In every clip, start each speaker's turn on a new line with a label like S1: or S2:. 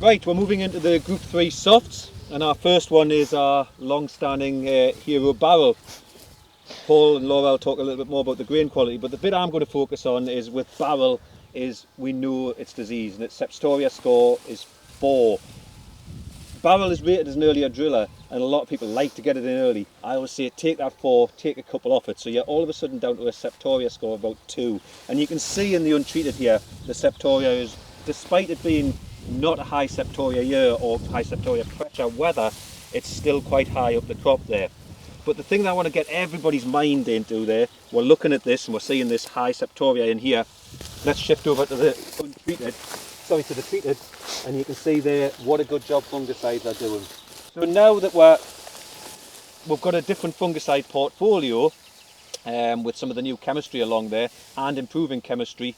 S1: Right, we're moving into the Group 3 softs, and our first one is our long-standing Hero Barrel. Paul and Laura will talk a little bit more about the grain quality, but the bit I'm going to focus on is with Barrel is we know it's disease, and its Septoria score is 4. Barrel is rated as an earlier driller, and a lot of people like to get it in early. I always say take that 4, take a couple off it, so you're all of a sudden down to a Septoria score of about 2. And you can see in the untreated here, the Septoria is, despite it being not a high Septoria year or high Septoria pressure weather, it's still quite high up the crop there. But the thing that I want to get everybody's mind into there, we're looking at this and we're seeing this high Septoria in here. Let's shift over to the untreated, sorry, to the treated, and you can see there what a good job fungicides are doing. So now that we've got a different fungicide portfolio with some of the new chemistry along there and improving chemistry,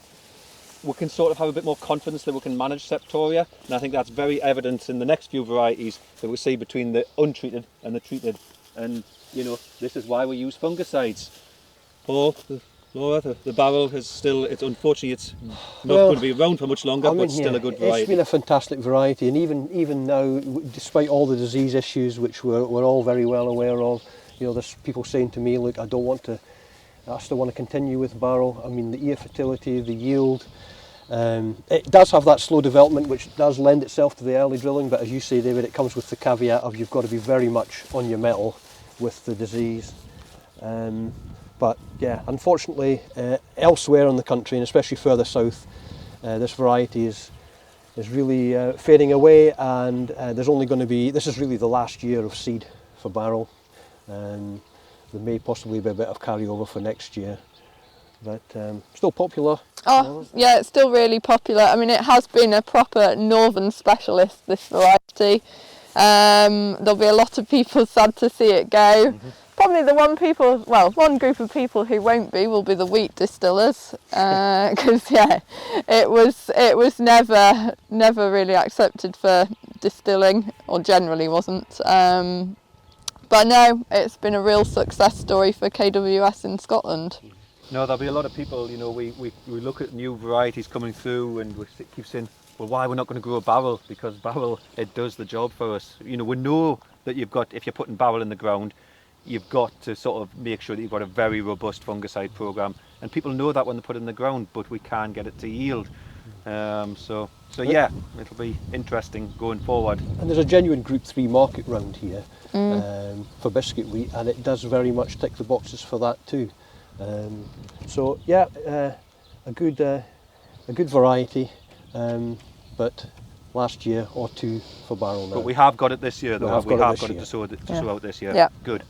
S1: we can sort of have a bit more confidence that we can manage Septoria, and I think that's very evident in the next few varieties that we see between the untreated and the treated. And you know, this is why we use fungicides. Paul, Laura, the Barrel is still, it's unfortunately it's not going to be around for much longer, but still a good variety.
S2: It's been a fantastic variety, and even now, despite all the disease issues which we're all very well aware of, you know, there's people saying to me, look, I still want to continue with Barrel. I mean, the ear fertility, the yield, it does have that slow development which does lend itself to the early drilling, but as you say, David, it comes with the caveat of you've got to be very much on your mettle with the disease. But yeah, unfortunately, elsewhere in the country, and especially further south, this variety is really fading away, and there's only going to be, this is really the last year of seed for Barrel. There may possibly be a bit of carryover for next year, but still popular.
S3: Oh, yeah, it's still really popular. I mean, it has been a proper northern specialist, this variety. There'll be a lot of people sad to see it go. Mm-hmm. Probably one group of people who won't be will be the wheat distillers, because it was never really accepted for distilling, or generally wasn't. But no, it's been a real success story for KWS in Scotland.
S1: No, there'll be a lot of people, you know, we look at new varieties coming through and we keep saying, well, why we're not going to grow a Barrel, because Barrel, it does the job for us. You know, we know that if you're putting Barrel in the ground, you've got to sort of make sure that you've got a very robust fungicide program, and people know that when they put it in the ground, but we can get it to yield. So yeah, it'll be interesting going forward.
S2: And there's a genuine Group 3 market round here for biscuit wheat, and it does very much tick the boxes for that too. So yeah, a good variety, but last year or two for Barrel now.
S1: But we have got it this year though. We have got it to sow out this year.
S3: Yeah.
S1: Good.